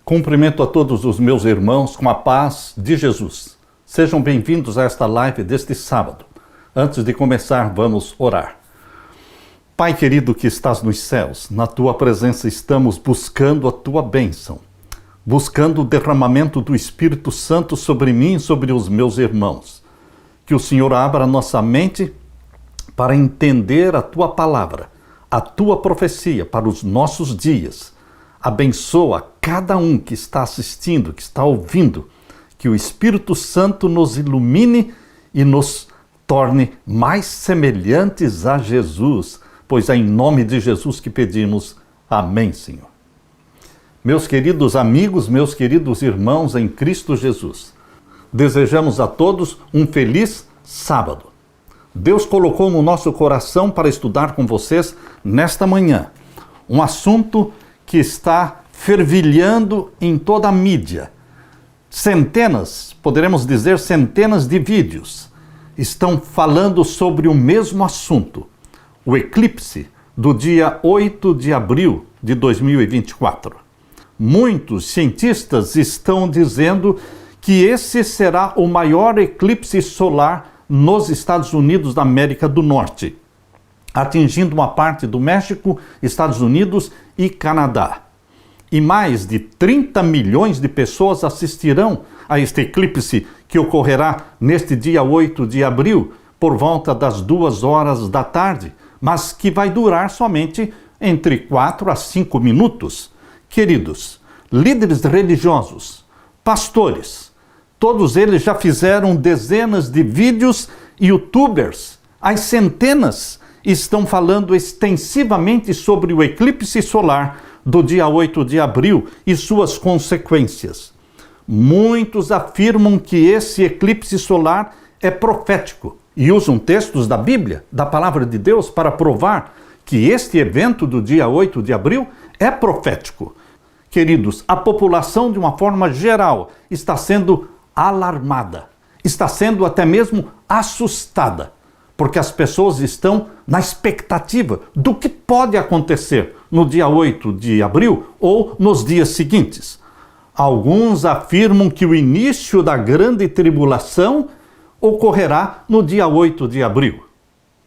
Cumprimento a todos os meus irmãos com a paz de Jesus. Sejam bem-vindos a esta live deste sábado. Antes de começar, vamos orar. Pai querido que estás nos céus, na tua presença estamos buscando a tua bênção, buscando o derramamento do Espírito Santo sobre mim e sobre os meus irmãos. Que o Senhor abra nossa mente para entender a tua palavra, a tua profecia para os nossos dias. Abençoa cada um que está assistindo, que está ouvindo, que o Espírito Santo nos ilumine e nos torne mais semelhantes a Jesus, pois é em nome de Jesus que pedimos. Amém, Senhor. Meus queridos amigos, meus queridos irmãos em Cristo Jesus, desejamos a todos um feliz sábado. Deus colocou no nosso coração para estudar com vocês nesta manhã um assunto que está fervilhando em toda a mídia. Centenas, poderemos dizer centenas de vídeos estão falando sobre o mesmo assunto, o eclipse do dia 8 de abril de 2024. Muitos cientistas estão dizendo que esse será o maior eclipse solar nos Estados Unidos da América do Norte, atingindo uma parte do México, Estados Unidos e Canadá. E mais de 30 milhões de pessoas assistirão a este eclipse que ocorrerá neste dia 8 de abril, por volta das 2 horas da tarde, mas que vai durar somente entre 4 a 5 minutos. Queridos, líderes religiosos, pastores, todos eles já fizeram dezenas de vídeos, youtubers, as centenas estão falando extensivamente sobre o eclipse solar do dia 8 de abril e suas consequências. Muitos afirmam que esse eclipse solar é profético e usam textos da Bíblia, da Palavra de Deus, para provar que este evento do dia 8 de abril é profético. Queridos, a população, de uma forma geral, está sendo alarmada, está sendo até mesmo assustada, porque as pessoas estão na expectativa do que pode acontecer no dia 8 de abril ou nos dias seguintes. Alguns afirmam que o início da grande tribulação ocorrerá no dia 8 de abril.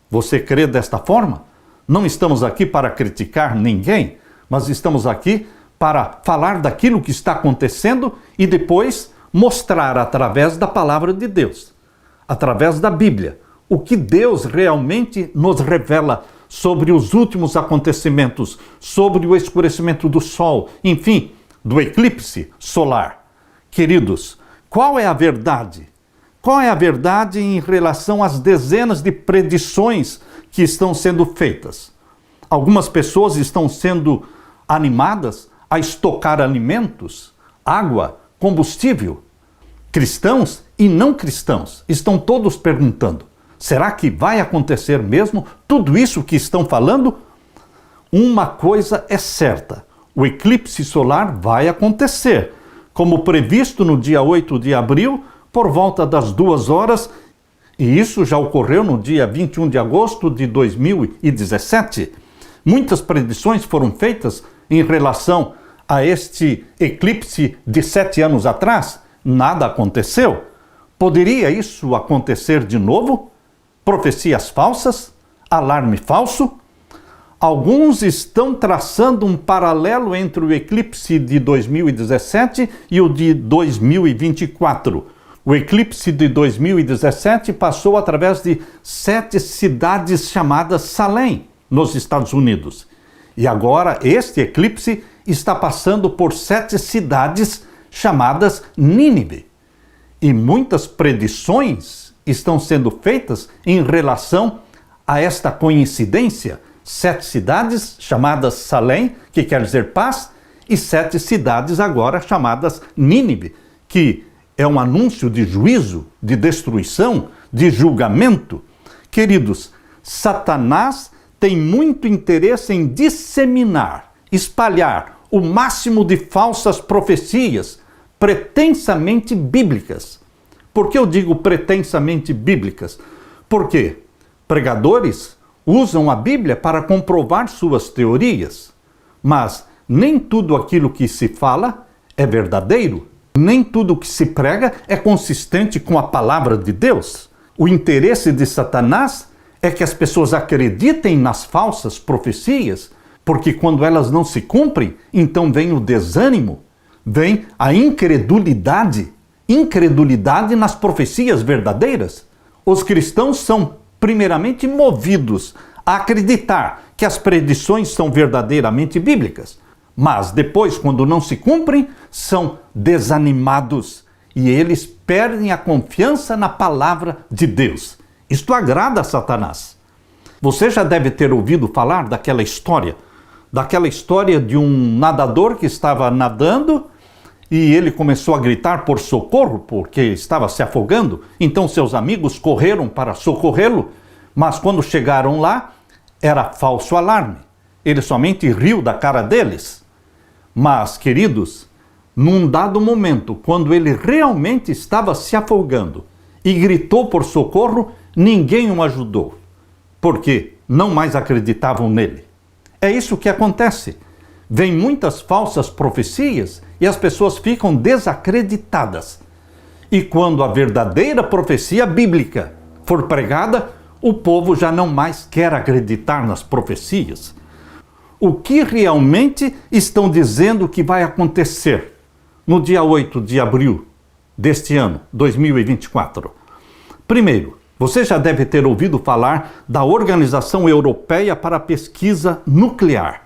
Você crê desta forma? Não estamos aqui para criticar ninguém, mas estamos aqui para falar daquilo que está acontecendo e depois mostrar através da palavra de Deus, através da Bíblia, o que Deus realmente nos revela sobre os últimos acontecimentos, sobre o escurecimento do sol, enfim, do eclipse solar. Queridos, qual é a verdade? Qual é a verdade em relação às dezenas de predições que estão sendo feitas? Algumas pessoas estão sendo animadas a estocar alimentos, água, combustível. Cristãos e não cristãos estão todos perguntando: será que vai acontecer mesmo tudo isso que estão falando? Uma coisa é certa: o eclipse solar vai acontecer, como previsto no dia 8 de abril, por volta das 2 horas, e isso já ocorreu no dia 21 de agosto de 2017. Muitas predições foram feitas em relação a este eclipse de 7 anos atrás. Nada aconteceu. Poderia isso acontecer de novo? Profecias falsas? Alarme falso? Alguns estão traçando um paralelo entre o eclipse de 2017 e o de 2024. O eclipse de 2017 passou através de 7 cidades chamadas Salem, nos Estados Unidos. E agora este eclipse está passando por 7 cidades chamadas Nínive. E muitas predições estão sendo feitas em relação a esta coincidência. 7 cidades chamadas Salem, que quer dizer paz, e 7 cidades agora chamadas Nínive, que é um anúncio de juízo, de destruição, de julgamento. Queridos, Satanás tem muito interesse em disseminar, espalhar o máximo de falsas profecias pretensamente bíblicas. Por que eu digo pretensamente bíblicas? Porque pregadores usam a Bíblia para comprovar suas teorias, mas nem tudo aquilo que se fala é verdadeiro. Nem tudo que se prega é consistente com a palavra de Deus. O interesse de Satanás é que as pessoas acreditem nas falsas profecias, porque quando elas não se cumprem, então vem o desânimo, vem a incredulidade nas profecias verdadeiras. Os cristãos são primeiramente movidos a acreditar que as predições são verdadeiramente bíblicas, mas depois, quando não se cumprem, são desanimados e eles perdem a confiança na palavra de Deus. Isto agrada a Satanás. Você já deve ter ouvido falar daquela história de um nadador que estava nadando e ele começou a gritar por socorro porque estava se afogando. Então seus amigos correram para socorrê-lo, mas quando chegaram lá, era falso alarme. Ele somente riu da cara deles. Mas, queridos, num dado momento, quando ele realmente estava se afogando e gritou por socorro, ninguém o ajudou, porque não mais acreditavam nele. É isso que acontece. Vêm muitas falsas profecias e as pessoas ficam desacreditadas. E quando a verdadeira profecia bíblica for pregada, o povo já não mais quer acreditar nas profecias. O que realmente estão dizendo que vai acontecer no dia 8 de abril deste ano, 2024? Primeiro, você já deve ter ouvido falar da Organização Europeia para a Pesquisa Nuclear.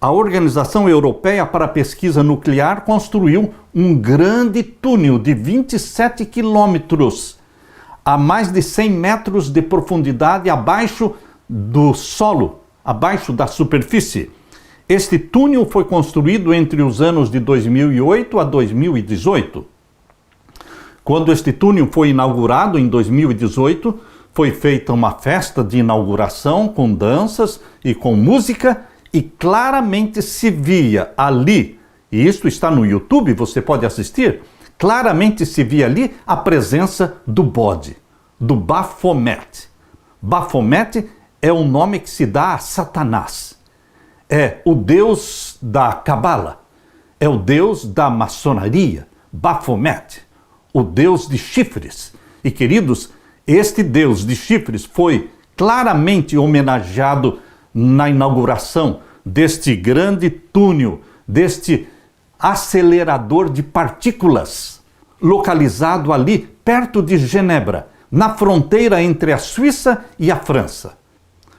A Organização Europeia para a Pesquisa Nuclear construiu um grande túnel de 27 quilômetros, a mais de 100 metros de profundidade abaixo do solo, abaixo da superfície. Este túnel foi construído entre os anos de 2008 a 2018. Quando este túnel foi inaugurado em 2018, foi feita uma festa de inauguração com danças e com música e claramente se via ali, e isto está no YouTube, você pode assistir, claramente se via ali a presença do bode, do Baphomet. Baphomet é o nome que se dá a Satanás. É o deus da Cabala, é o deus da maçonaria, Baphomet, o deus de chifres. E queridos, este deus de chifres foi claramente homenageado na inauguração deste grande túnel, deste acelerador de partículas, localizado ali perto de Genebra, na fronteira entre a Suíça e a França.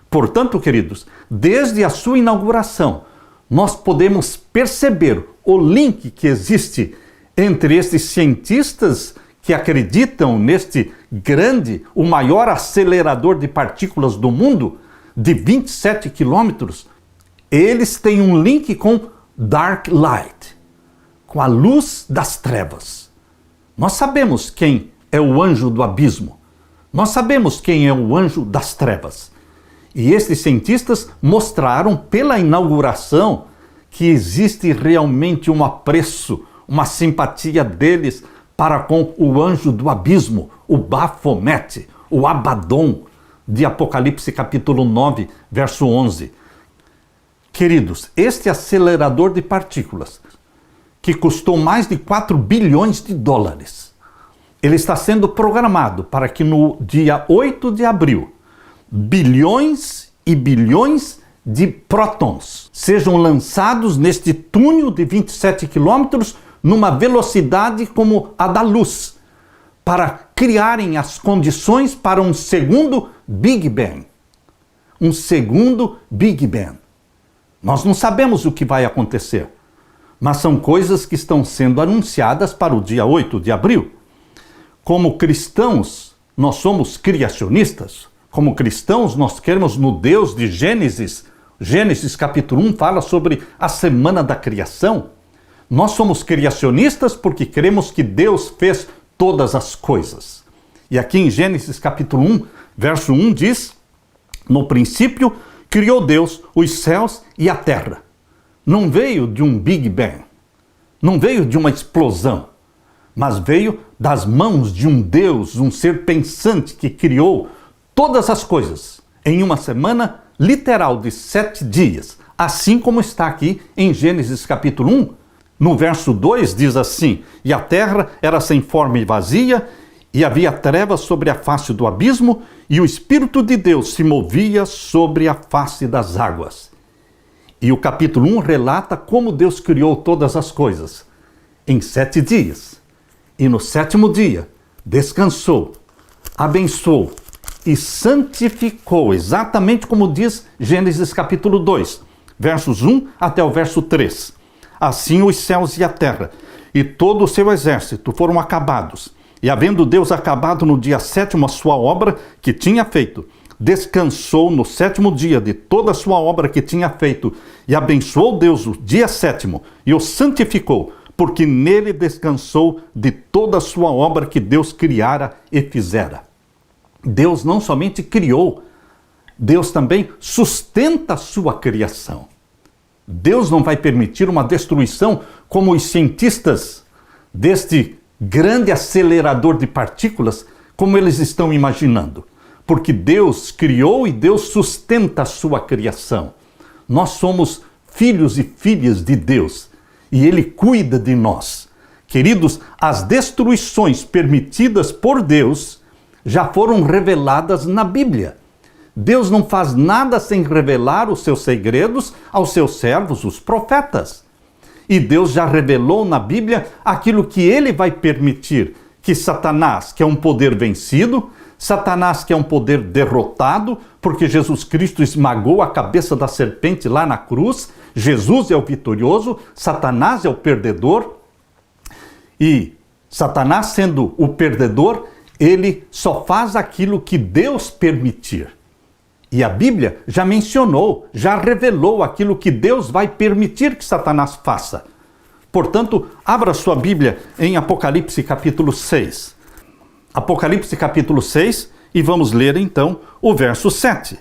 Portanto, queridos, desde a sua inauguração, nós podemos perceber o link que existe entre estes cientistas que acreditam neste grande, o maior acelerador de partículas do mundo, de 27 quilômetros. Eles têm um link com Dark Light, com a luz das trevas. Nós sabemos quem é o anjo do abismo. Nós sabemos quem é o anjo das trevas. E estes cientistas mostraram pela inauguração que existe realmente um apreço, uma simpatia deles para com o anjo do abismo, o Baphomet, o Abaddon, de Apocalipse capítulo 9, verso 11. Queridos, este acelerador de partículas, que custou mais de 4 bilhões de dólares, ele está sendo programado para que no dia 8 de abril, bilhões e bilhões de prótons sejam lançados neste túnel de 27 quilômetros numa velocidade como a da luz, para criarem as condições para um segundo Big Bang. Um segundo Big Bang. Nós não sabemos o que vai acontecer, mas são coisas que estão sendo anunciadas para o dia 8 de abril. Como cristãos, nós somos criacionistas. Como cristãos, nós queremos no Deus de Gênesis. Gênesis capítulo 1 fala sobre a semana da criação. Nós somos criacionistas porque cremos que Deus fez todas as coisas. E aqui em Gênesis capítulo 1, verso 1 diz: no princípio criou Deus os céus e a terra. Não veio de um Big Bang, não veio de uma explosão, mas veio das mãos de um Deus, um ser pensante que criou todas as coisas em uma semana literal de 7 dias, assim como está aqui em Gênesis capítulo 1. No verso 2 diz assim: e a terra era sem forma e vazia, e havia trevas sobre a face do abismo, e o Espírito de Deus se movia sobre a face das águas. E o capítulo 1 relata como Deus criou todas as coisas em 7 dias. E no 7º dia descansou, abençoou e santificou, exatamente como diz Gênesis capítulo 2, versos 1 até o verso 3. Assim os céus e a terra e todo o seu exército foram acabados. E havendo Deus acabado no dia 7º a sua obra que tinha feito, descansou no 7º dia de toda a sua obra que tinha feito, e abençoou Deus o dia 7º e o santificou, porque nele descansou de toda a sua obra que Deus criara e fizera. Deus não somente criou, Deus também sustenta a sua criação. Deus não vai permitir uma destruição como os cientistas deste grande acelerador de partículas, como eles estão imaginando. Porque Deus criou e Deus sustenta a sua criação. Nós somos filhos e filhas de Deus e Ele cuida de nós. Queridos, as destruições permitidas por Deus já foram reveladas na Bíblia. Deus não faz nada sem revelar os seus segredos aos seus servos, os profetas. E Deus já revelou na Bíblia aquilo que Ele vai permitir, que Satanás, que é um poder vencido, Satanás, que é um poder derrotado, porque Jesus Cristo esmagou a cabeça da serpente lá na cruz, Jesus é o vitorioso, Satanás é o perdedor, e Satanás sendo o perdedor, ele só faz aquilo que Deus permitir. E a Bíblia já mencionou, já revelou aquilo que Deus vai permitir que Satanás faça. Portanto, abra sua Bíblia em Apocalipse capítulo 6. Apocalipse capítulo 6, e vamos ler então o verso 7.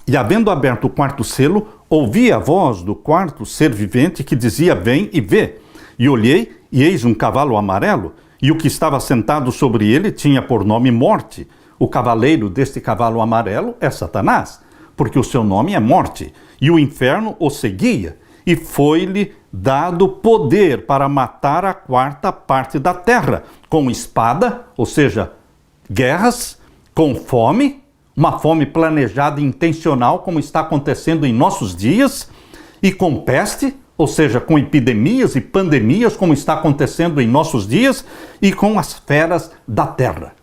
E havendo aberto o 4º selo, ouvi a voz do 4º ser vivente que dizia: vem e vê. E olhei, e eis um cavalo amarelo, e o que estava sentado sobre ele tinha por nome Morte. O cavaleiro deste cavalo amarelo é Satanás, porque o seu nome é Morte, e o inferno o seguia, e foi-lhe dado poder para matar a 4ª parte da terra, com espada, ou seja, guerras, com fome, uma fome planejada e intencional, como está acontecendo em nossos dias, e com peste, ou seja, com epidemias e pandemias, como está acontecendo em nossos dias, e com as feras da terra.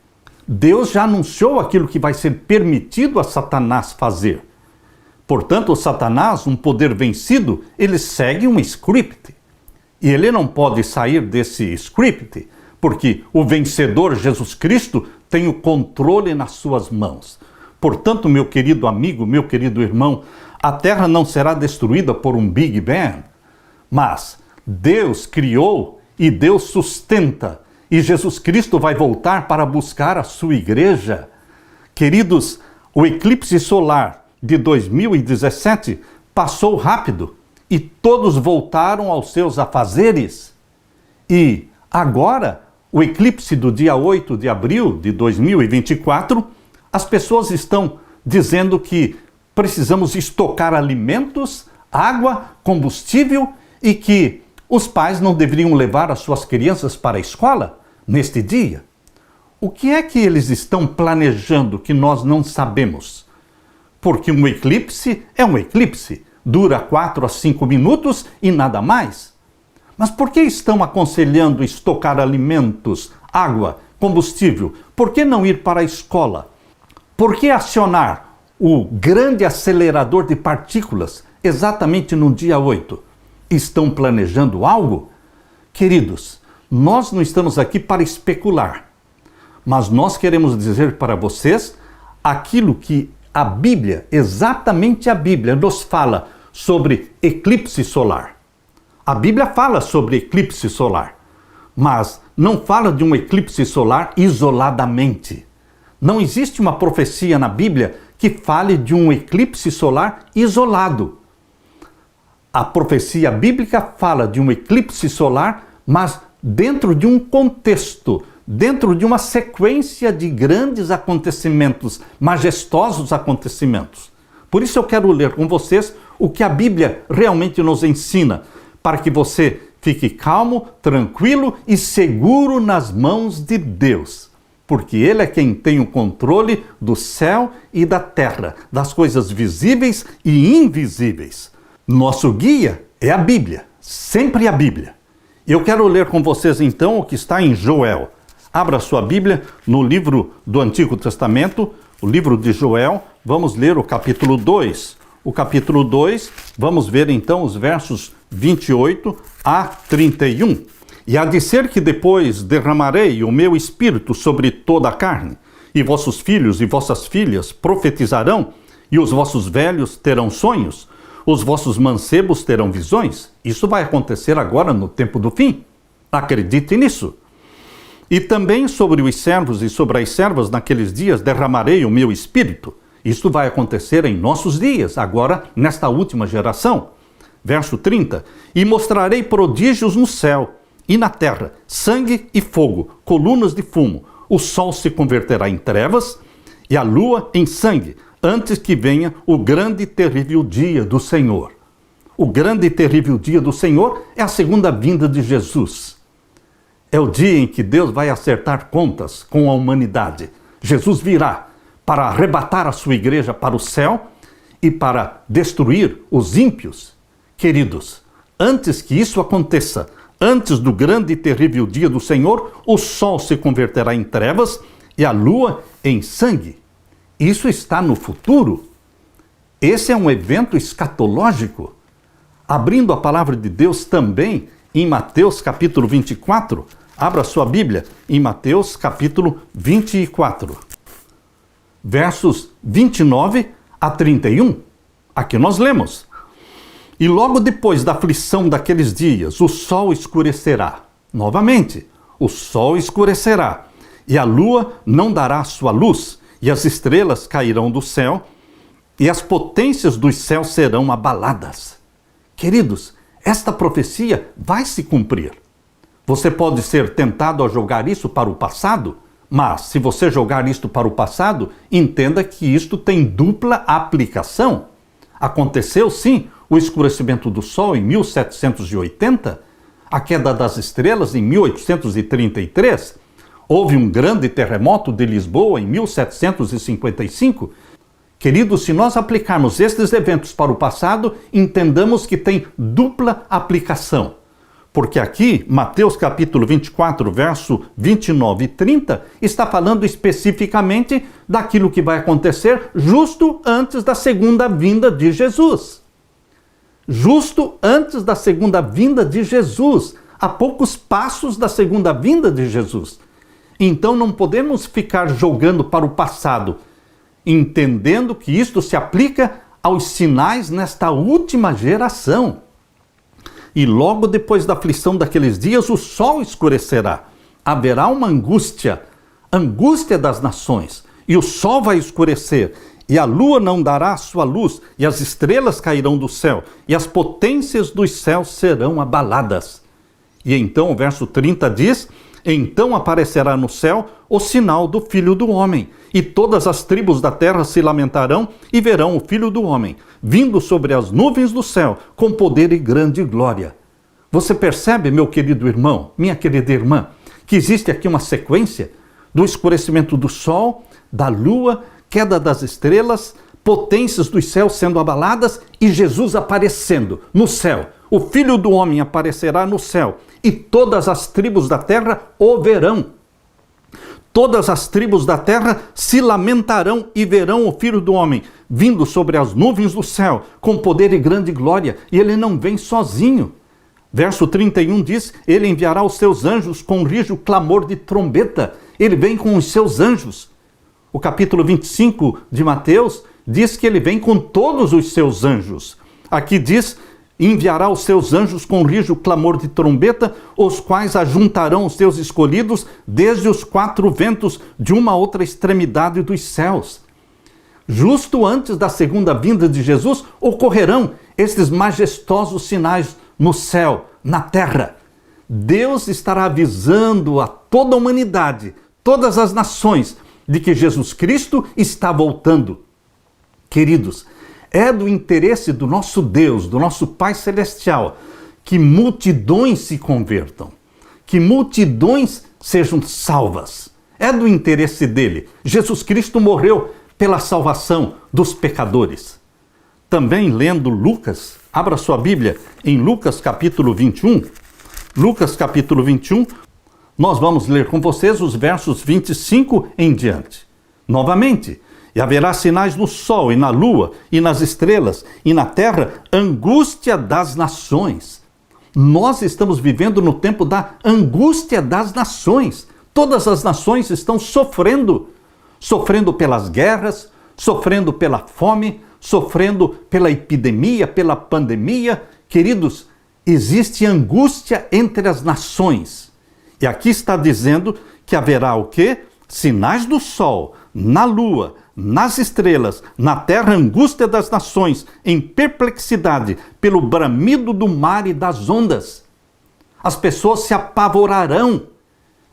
Deus já anunciou aquilo que vai ser permitido a Satanás fazer. Portanto, o Satanás, um poder vencido, ele segue um script. E ele não pode sair desse script, porque o vencedor Jesus Cristo tem o controle nas suas mãos. Portanto, meu querido amigo, meu querido irmão, a terra não será destruída por um Big Bang, mas Deus criou e Deus sustenta. E Jesus Cristo vai voltar para buscar a sua igreja. Queridos, o eclipse solar de 2017 passou rápido e todos voltaram aos seus afazeres. E agora, o eclipse do dia 8 de abril de 2024, as pessoas estão dizendo que precisamos estocar alimentos, água, combustível e que os pais não deveriam levar as suas crianças para a escola neste dia. O que é que eles estão planejando que nós não sabemos? Porque um eclipse é um eclipse, dura 4 a 5 minutos e nada mais. Mas por que estão aconselhando estocar alimentos, água, combustível? Por que não ir para a escola? Por que acionar o grande acelerador de partículas exatamente no dia 8? Estão planejando algo? Queridos, nós não estamos aqui para especular, mas nós queremos dizer para vocês aquilo que a Bíblia, exatamente a Bíblia, nos fala sobre eclipse solar. A Bíblia fala sobre eclipse solar, mas não fala de um eclipse solar isoladamente. Não existe uma profecia na Bíblia que fale de um eclipse solar isolado. A profecia bíblica fala de um eclipse solar, mas dentro de um contexto, dentro de uma sequência de grandes acontecimentos, majestosos acontecimentos. Por isso eu quero ler com vocês o que a Bíblia realmente nos ensina, para que você Fique calmo, tranquilo e seguro nas mãos de Deus, porque Ele é quem tem o controle do céu e da terra, das coisas visíveis e invisíveis. Nosso guia é a Bíblia, sempre a Bíblia. Eu quero ler com vocês então o que está em Joel. Abra sua Bíblia no livro do Antigo Testamento, o livro de Joel. Vamos ler o capítulo 2. O capítulo 2, vamos ver então os versos 28 a 31. E há de ser que depois derramarei o meu espírito sobre toda a carne, e vossos filhos e vossas filhas profetizarão, e os vossos velhos terão sonhos, os vossos mancebos terão visões. Isso vai acontecer agora no tempo do fim. Acredite nisso. E também sobre os servos e sobre as servas naqueles dias derramarei o meu espírito. Isto vai acontecer em nossos dias, agora nesta última geração. Verso 30. E mostrarei prodígios no céu e na terra, sangue e fogo, colunas de fumo. O sol se converterá em trevas e a lua em sangue, antes que venha o grande e terrível dia do Senhor. O grande e terrível dia do Senhor é a segunda vinda de Jesus. É o dia em que Deus vai acertar contas com a humanidade. Jesus virá para arrebatar a sua igreja para o céu e para destruir os ímpios. Queridos, antes que isso aconteça, antes do grande e terrível dia do Senhor, o sol se converterá em trevas e a lua em sangue. Isso está no futuro. Esse é um evento escatológico. Abrindo a palavra de Deus também em Mateus capítulo 24, abra sua Bíblia em Mateus capítulo 24, versos 29 a 31. Aqui nós lemos: E logo depois da aflição daqueles dias, o sol escurecerá. Novamente, o sol escurecerá, e a lua não dará sua luz, e as estrelas cairão do céu, e as potências dos céus serão abaladas. Queridos, esta profecia vai se cumprir. Você pode ser tentado a jogar isso para o passado, mas se você jogar isto para o passado, entenda que isto tem dupla aplicação. Aconteceu sim o escurecimento do sol em 1780, a queda das estrelas em 1833, houve um grande terremoto de Lisboa em 1755. Queridos, se nós aplicarmos estes eventos para o passado, entendamos que tem dupla aplicação. Porque aqui, Mateus capítulo 24, verso 29 e 30, está falando especificamente daquilo que vai acontecer justo antes da segunda vinda de Jesus. Justo antes da segunda vinda de Jesus, a poucos passos da segunda vinda de Jesus. Então não podemos ficar jogando para o passado, entendendo que isto se aplica aos sinais nesta última geração. E logo depois da aflição daqueles dias, o sol escurecerá. Haverá uma angústia das nações, e o sol vai escurecer, e a lua não dará sua luz, e as estrelas cairão do céu, e as potências dos céus serão abaladas. E então o verso 30 diz: Então aparecerá no céu o sinal do Filho do Homem, e todas as tribos da terra se lamentarão e verão o Filho do Homem, vindo sobre as nuvens do céu, com poder e grande glória. Você percebe, meu querido irmão, minha querida irmã, que existe aqui uma sequência do escurecimento do sol, da lua, queda das estrelas, potências dos céus sendo abaladas e Jesus aparecendo no céu. O Filho do Homem aparecerá no céu e todas as tribos da terra o verão. Todas as tribos da terra se lamentarão e verão o Filho do Homem vindo sobre as nuvens do céu com poder e grande glória. E ele não vem sozinho. Verso 31 diz: Ele enviará os seus anjos com rijo clamor de trombeta. Ele vem com os seus anjos. O capítulo 25 de Mateus diz que ele vem com todos os seus anjos. Aqui diz: enviará os seus anjos com rijo clamor de trombeta, os quais ajuntarão os seus escolhidos desde os quatro ventos de uma outra extremidade dos céus. Justo antes da segunda vinda de Jesus, ocorrerão estes majestosos sinais no céu, na terra. Deus estará avisando a toda a humanidade, todas as nações, de que Jesus Cristo está voltando. Queridos, é do interesse do nosso Deus, do nosso Pai Celestial, que multidões se convertam, que multidões sejam salvas. É do interesse dele. Jesus Cristo morreu pela salvação dos pecadores. Também lendo Lucas, abra sua Bíblia em Lucas capítulo 21. Lucas capítulo 21, nós vamos ler com vocês os versos 25 em diante. Novamente, e haverá sinais no sol e na lua e nas estrelas e na terra, angústia das nações. Nós estamos vivendo no tempo da angústia das nações. Todas as nações estão sofrendo pelas guerras, sofrendo pela fome, sofrendo pela epidemia, pela pandemia. Queridos, existe angústia entre as nações. E aqui está dizendo que haverá o quê? Sinais do sol, na lua, nas estrelas, na terra, angústia das nações, em perplexidade, pelo bramido do mar e das ondas. As pessoas se apavorarão,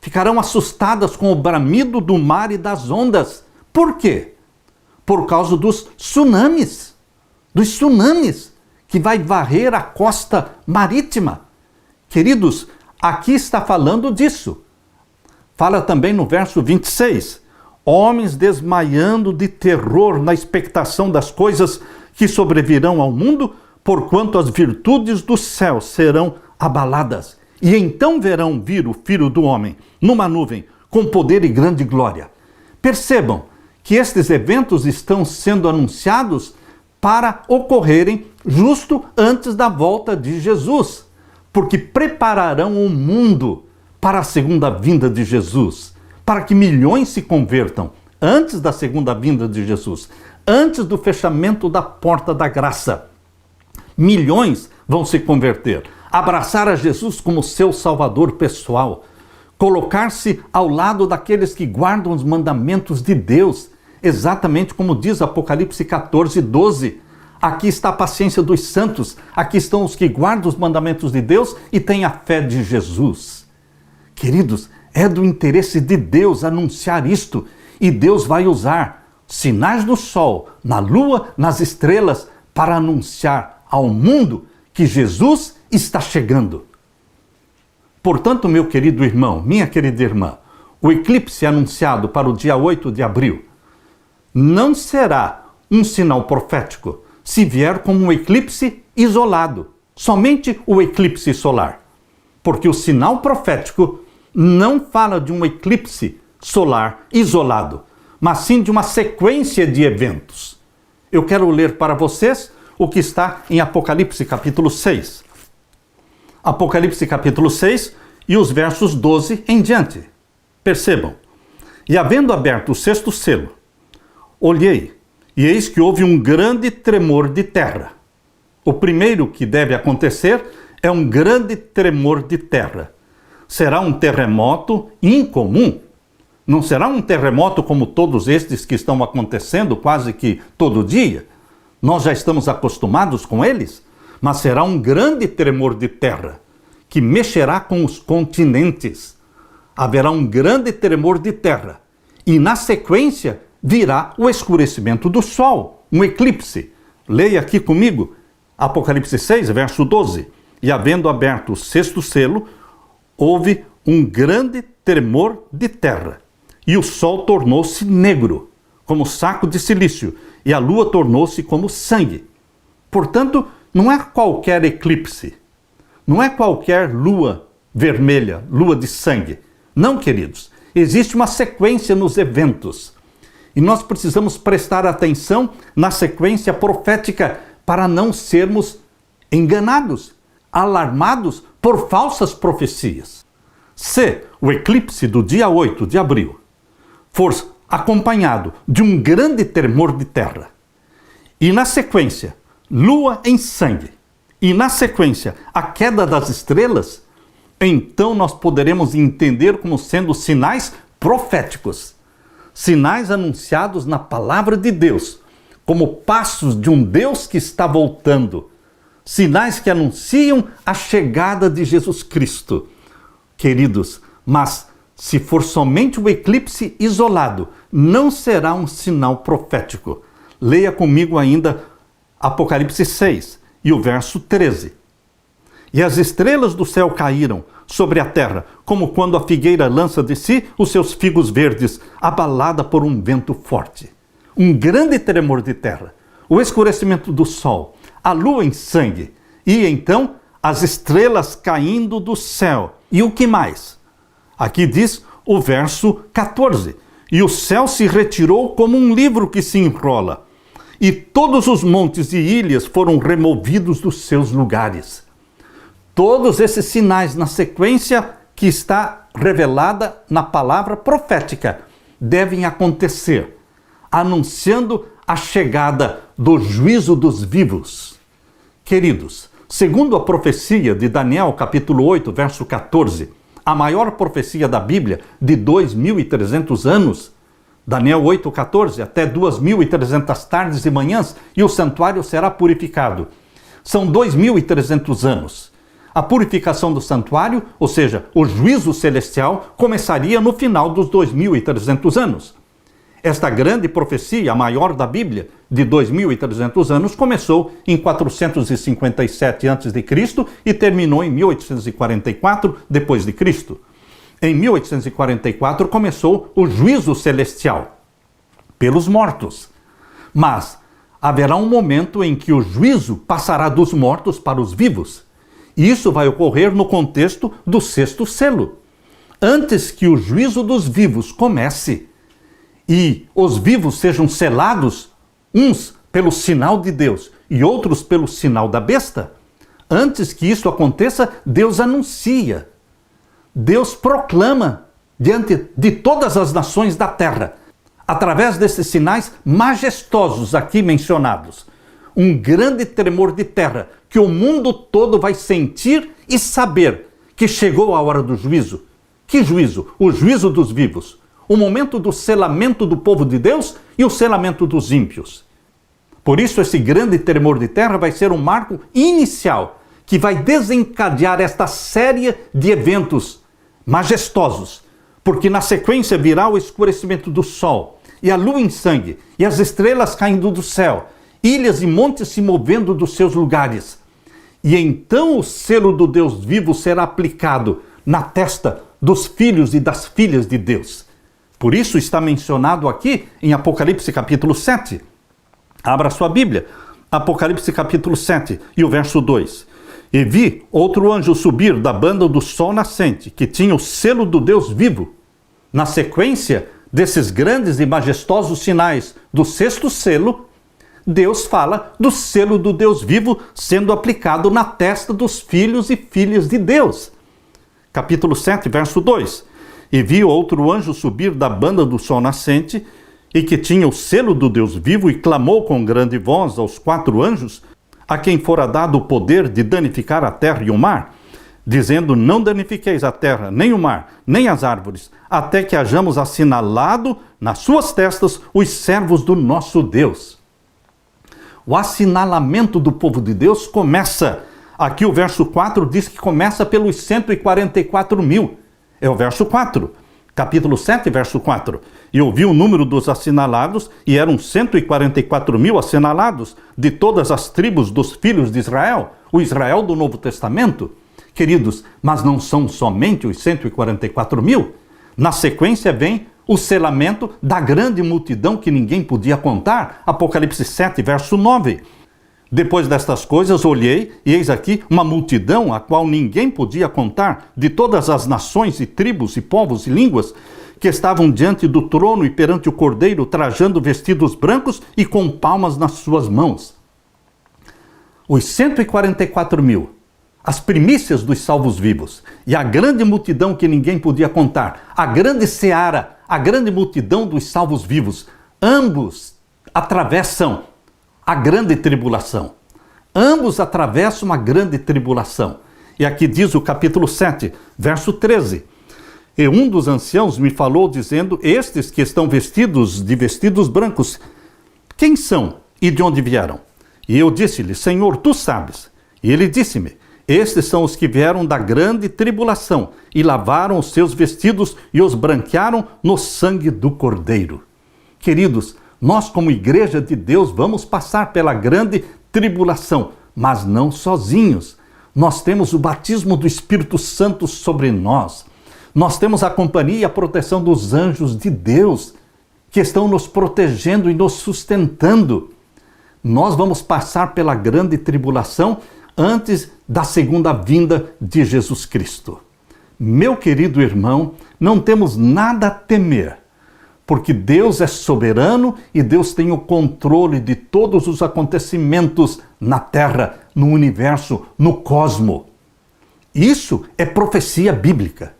ficarão assustadas com o bramido do mar e das ondas. Por quê? Por causa dos tsunamis que vai varrer a costa marítima. Queridos, aqui está falando disso. Fala também no verso 26. Homens desmaiando de terror na expectação das coisas que sobrevirão ao mundo, porquanto as virtudes do céu serão abaladas. E então verão vir o Filho do Homem numa nuvem, com poder e grande glória. Percebam que estes eventos estão sendo anunciados para ocorrerem justo antes da volta de Jesus, porque prepararão o mundo para a segunda vinda de Jesus, para que milhões se convertam antes da segunda vinda de Jesus, antes do fechamento da porta da graça. Milhões vão se converter, abraçar a Jesus como seu Salvador pessoal, colocar-se ao lado daqueles que guardam os mandamentos de Deus, exatamente como diz Apocalipse 14, 12. Aqui está a paciência dos santos, aqui estão os que guardam os mandamentos de Deus e têm a fé de Jesus. Queridos, é do interesse de Deus anunciar isto, e Deus vai usar sinais no sol, na lua, nas estrelas, para anunciar ao mundo que Jesus está chegando. Portanto, meu querido irmão, minha querida irmã, o eclipse anunciado para o dia 8 de abril não será um sinal profético se vier como um eclipse isolado, somente o eclipse solar. Porque o sinal profético não fala de um eclipse solar isolado, mas sim de uma sequência de eventos. Eu quero ler para vocês o que está em Apocalipse capítulo 6. Apocalipse capítulo 6 e os versos 12 em diante. Percebam. E havendo aberto o sexto selo, olhei, e eis que houve um grande tremor de terra. O primeiro que deve acontecer é um grande tremor de terra. Será um terremoto incomum. Não será um terremoto como todos estes que estão acontecendo quase que todo dia. Nós já estamos acostumados com eles, mas será um grande tremor de terra que mexerá com os continentes. Haverá um grande tremor de terra e na sequência virá o escurecimento do sol, um eclipse. Leia aqui comigo, Apocalipse 6, verso 12. E havendo aberto o sexto selo, houve um grande tremor de terra, e o sol tornou-se negro, como saco de silício, e a lua tornou-se como sangue. Portanto, não é qualquer eclipse, não é qualquer lua vermelha, lua de sangue. Não, queridos, existe uma sequência nos eventos. E nós precisamos prestar atenção na sequência profética para não sermos enganados, alarmados por falsas profecias. Se o eclipse do dia 8 de abril for acompanhado de um grande tremor de terra, e na sequência, lua em sangue, e na sequência, a queda das estrelas, então nós poderemos entender como sendo sinais proféticos, sinais anunciados na palavra de Deus, como passos de um Deus que está voltando, sinais que anunciam a chegada de Jesus Cristo. Queridos, mas se for somente o eclipse isolado, não será um sinal profético. Leia comigo ainda Apocalipse 6 e o verso 13. E as estrelas do céu caíram sobre a terra, como quando a figueira lança de si os seus figos verdes, abalada por um vento forte. Um grande tremor de terra, o escurecimento do sol, a lua em sangue, e então as estrelas caindo do céu. E o que mais? Aqui diz o verso 14. E o céu se retirou como um livro que se enrola, e todos os montes e ilhas foram removidos dos seus lugares. Todos esses sinais na sequência que está revelada na palavra profética devem acontecer, anunciando a chegada do juízo dos vivos. Queridos, segundo a profecia de Daniel, capítulo 8, verso 14, a maior profecia da Bíblia de 2.300 anos, Daniel 8,14, até 2.300 tardes e manhãs, e o santuário será purificado. São 2.300 anos. A purificação do santuário, ou seja, o juízo celestial, começaria no final dos 2.300 anos. Esta grande profecia, a maior da Bíblia, de 2.300 anos, começou em 457 a.C. e terminou em 1844 depois de Cristo. Em 1844 começou o juízo celestial pelos mortos. Mas haverá um momento em que o juízo passará dos mortos para os vivos. E isso vai ocorrer no contexto do sexto selo. Antes que o juízo dos vivos comece e os vivos sejam selados, uns pelo sinal de Deus e outros pelo sinal da besta, antes que isso aconteça, Deus anuncia, Deus proclama diante de todas as nações da terra, através desses sinais majestosos aqui mencionados, um grande tremor de terra que o mundo todo vai sentir e saber que chegou a hora do juízo. Que juízo? O juízo dos vivos. O momento do selamento do povo de Deus e o selamento dos ímpios. Por isso, esse grande tremor de terra vai ser um marco inicial que vai desencadear esta série de eventos majestosos, porque na sequência virá o escurecimento do sol e a lua em sangue e as estrelas caindo do céu, ilhas e montes se movendo dos seus lugares. E então o selo do Deus vivo será aplicado na testa dos filhos e das filhas de Deus. Por isso está mencionado aqui em Apocalipse capítulo 7. Abra sua Bíblia, Apocalipse capítulo 7 e o verso 2. E vi outro anjo subir da banda do sol nascente, que tinha o selo do Deus vivo. Na sequência desses grandes e majestosos sinais do sexto selo, Deus fala do selo do Deus vivo sendo aplicado na testa dos filhos e filhas de Deus. Capítulo 7, verso 2. E vi outro anjo subir da banda do sol nascente, e que tinha o selo do Deus vivo, e clamou com grande voz aos 4 anjos, a quem fora dado o poder de danificar a terra e o mar, dizendo: não danifiqueis a terra, nem o mar, nem as árvores, até que hajamos assinalado nas suas testas os servos do nosso Deus. O assinalamento do povo de Deus começa. Aqui o verso 4 diz que começa pelos 144 mil. É o verso 4. Capítulo 7, verso 4. E eu vi o número dos assinalados, e eram 144 mil assinalados, de todas as tribos dos filhos de Israel, o Israel do Novo Testamento. Queridos, mas não são somente os 144 mil. Na sequência vem o selamento da grande multidão que ninguém podia contar. Apocalipse 7, verso 9. Depois destas coisas olhei, e eis aqui uma multidão a qual ninguém podia contar, de todas as nações e tribos e povos e línguas, que estavam diante do trono e perante o Cordeiro, trajando vestidos brancos e com palmas nas suas mãos. Os 144 mil, as primícias dos salvos vivos, e a grande multidão que ninguém podia contar, a grande seara, a grande multidão dos salvos vivos, ambos atravessam a grande tribulação. Ambos atravessam uma grande tribulação. E aqui diz o capítulo 7, verso 13. E um dos anciãos me falou dizendo: estes que estão vestidos de vestidos brancos, quem são e de onde vieram? E eu disse-lhe: Senhor, tu sabes. E ele disse-me: estes são os que vieram da grande tribulação e lavaram os seus vestidos e os branquearam no sangue do Cordeiro. Queridos, nós como igreja de Deus vamos passar pela grande tribulação, mas não sozinhos. nós temos o batismo do Espírito Santo sobre nós. Nós temos a companhia e a proteção dos anjos de Deus, que estão nos protegendo e nos sustentando. Nós vamos passar pela grande tribulação antes da segunda vinda de Jesus Cristo. Meu querido irmão, não temos nada a temer, porque Deus é soberano e Deus tem o controle de todos os acontecimentos na Terra, no universo, no cosmo. Isso é profecia bíblica.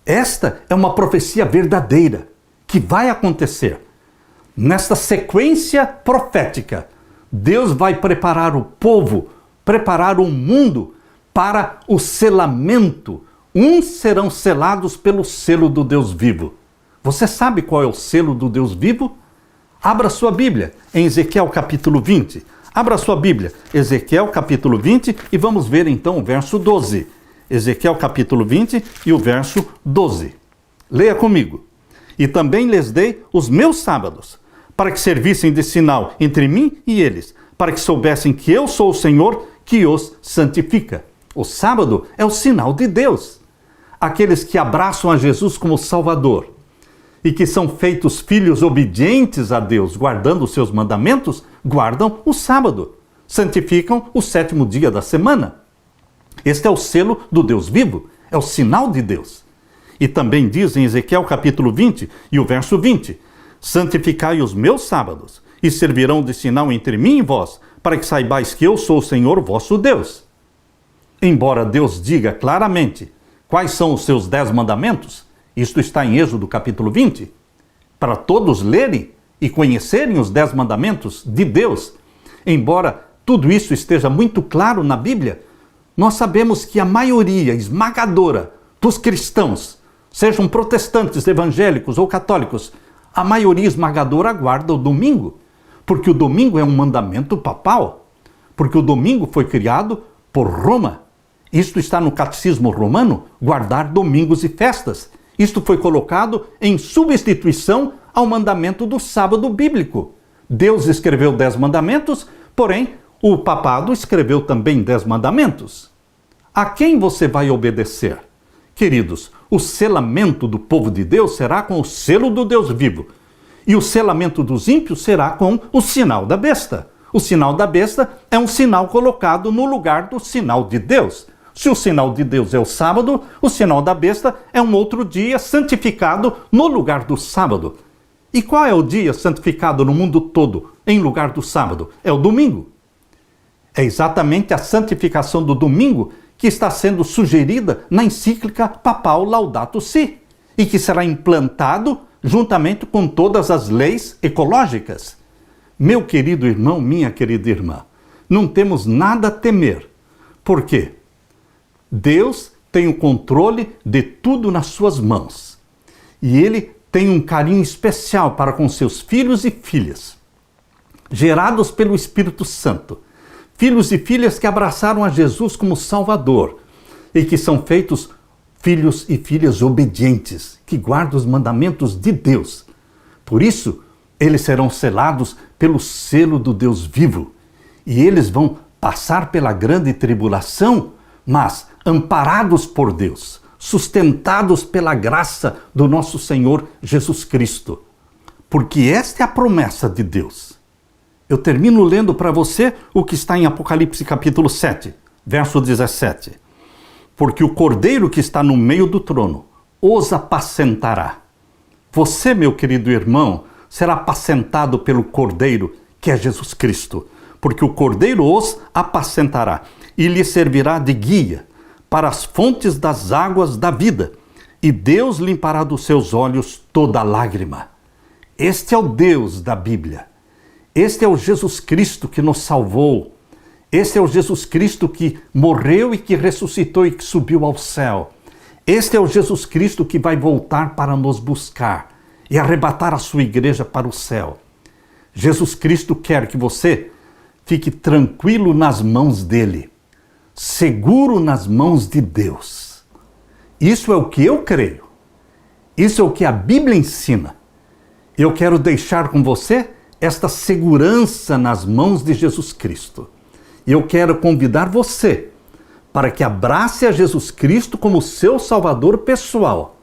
Esta é uma profecia verdadeira, que vai acontecer. Nesta sequência profética, Deus vai preparar o povo, preparar o mundo para o selamento. Uns serão selados pelo selo do Deus vivo. Você sabe qual é o selo do Deus vivo? Abra sua Bíblia em Ezequiel capítulo 20. Abra sua Bíblia, Ezequiel capítulo 20, e vamos ver então o verso 12. Ezequiel capítulo 20 e o verso 12. Leia comigo. E também lhes dei os meus sábados, para que servissem de sinal entre mim e eles, para que soubessem que eu sou o Senhor que os santifica. O sábado é o sinal de Deus. Aqueles que abraçam a Jesus como Salvador e que são feitos filhos obedientes a Deus, guardando os seus mandamentos, guardam o sábado, santificam o sétimo dia da semana. Este é o selo do Deus vivo, é o sinal de Deus. E também diz em Ezequiel capítulo 20 e o verso 20, santificai os meus sábados e servirão de sinal entre mim e vós, para que saibais que eu sou o Senhor vosso Deus. Embora Deus diga claramente quais são os seus 10 mandamentos, isto está em Êxodo capítulo 20, para todos lerem e conhecerem os 10 mandamentos de Deus. Embora tudo isso esteja muito claro na Bíblia, nós sabemos que a maioria esmagadora dos cristãos, sejam protestantes, evangélicos ou católicos, a maioria esmagadora guarda o domingo, porque o domingo é um mandamento papal, porque o domingo foi criado por Roma. Isto está no Catecismo Romano, guardar domingos e festas. Isto foi colocado em substituição ao mandamento do sábado bíblico. Deus escreveu 10 mandamentos, porém o papado escreveu também 10 mandamentos. A quem você vai obedecer? Queridos, o selamento do povo de Deus será com o selo do Deus vivo. E o selamento dos ímpios será com o sinal da besta. O sinal da besta é um sinal colocado no lugar do sinal de Deus. Se o sinal de Deus é o sábado, o sinal da besta é um outro dia santificado no lugar do sábado. E qual é o dia santificado no mundo todo em lugar do sábado? É o domingo. É exatamente a santificação do domingo que está sendo sugerida na encíclica papal Laudato Si, e que será implantado juntamente com todas as leis ecológicas. Meu querido irmão, minha querida irmã, não temos nada a temer. Por quê? Deus tem o controle de tudo nas suas mãos. E Ele tem um carinho especial para com seus filhos e filhas, gerados pelo Espírito Santo. Filhos e filhas que abraçaram a Jesus como Salvador e que são feitos filhos e filhas obedientes, que guardam os mandamentos de Deus. Por isso, eles serão selados pelo selo do Deus vivo. E eles vão passar pela grande tribulação, mas amparados por Deus, sustentados pela graça do nosso Senhor Jesus Cristo. Porque esta é a promessa de Deus. Eu termino lendo para você o que está em Apocalipse capítulo 7, verso 17. Porque o Cordeiro que está no meio do trono os apacentará. Você, meu querido irmão, será apacentado pelo Cordeiro, que é Jesus Cristo. Porque o Cordeiro os apacentará e lhe servirá de guia para as fontes das águas da vida. E Deus limpará dos seus olhos toda lágrima. Este é o Deus da Bíblia. Este é o Jesus Cristo que nos salvou. Este é o Jesus Cristo que morreu e que ressuscitou e que subiu ao céu. Este é o Jesus Cristo que vai voltar para nos buscar e arrebatar a sua igreja para o céu. Jesus Cristo quer que você fique tranquilo nas mãos dele, seguro nas mãos de Deus. Isso é o que eu creio. Isso é o que a Bíblia ensina. Eu quero deixar com você esta segurança nas mãos de Jesus Cristo. E eu quero convidar você para que abrace a Jesus Cristo como seu Salvador pessoal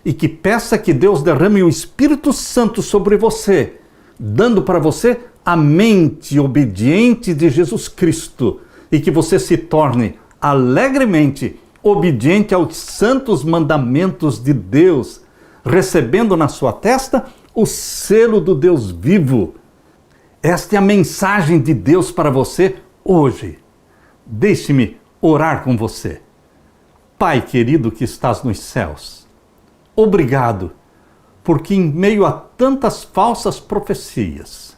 e que peça que Deus derrame o Espírito Santo sobre você, dando para você a mente obediente de Jesus Cristo e que você se torne alegremente obediente aos santos mandamentos de Deus, recebendo na sua testa o selo do Deus vivo. Esta é a mensagem de Deus para você hoje. Deixe-me orar com você. Pai querido que estás nos céus, obrigado, porque em meio a tantas falsas profecias,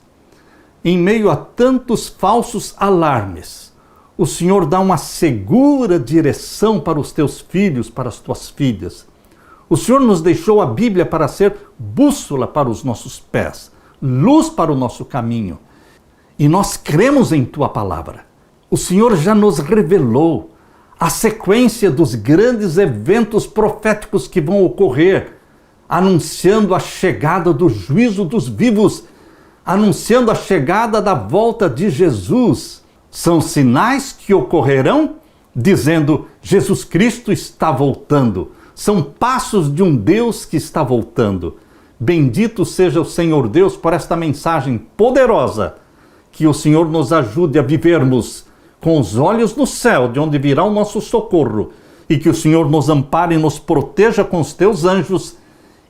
em meio a tantos falsos alarmes, o Senhor dá uma segura direção para os teus filhos, para as tuas filhas. O Senhor nos deixou a Bíblia para ser bússola para os nossos pés, luz para o nosso caminho. E nós cremos em tua palavra. O Senhor já nos revelou a sequência dos grandes eventos proféticos que vão ocorrer, anunciando a chegada do juízo dos vivos, anunciando a chegada da volta de Jesus. São sinais que ocorrerão dizendo: Jesus Cristo está voltando. São passos de um Deus que está voltando. Bendito seja o Senhor Deus por esta mensagem poderosa. Que o Senhor nos ajude a vivermos com os olhos no céu, de onde virá o nosso socorro. E que o Senhor nos ampare e nos proteja com os teus anjos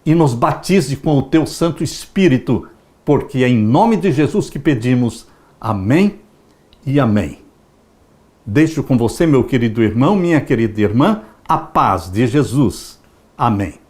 e nos batize com o teu Santo Espírito. Porque é em nome de Jesus que pedimos. Amém e amém. Deixo com você, meu querido irmão, minha querida irmã, a paz de Jesus. Amém.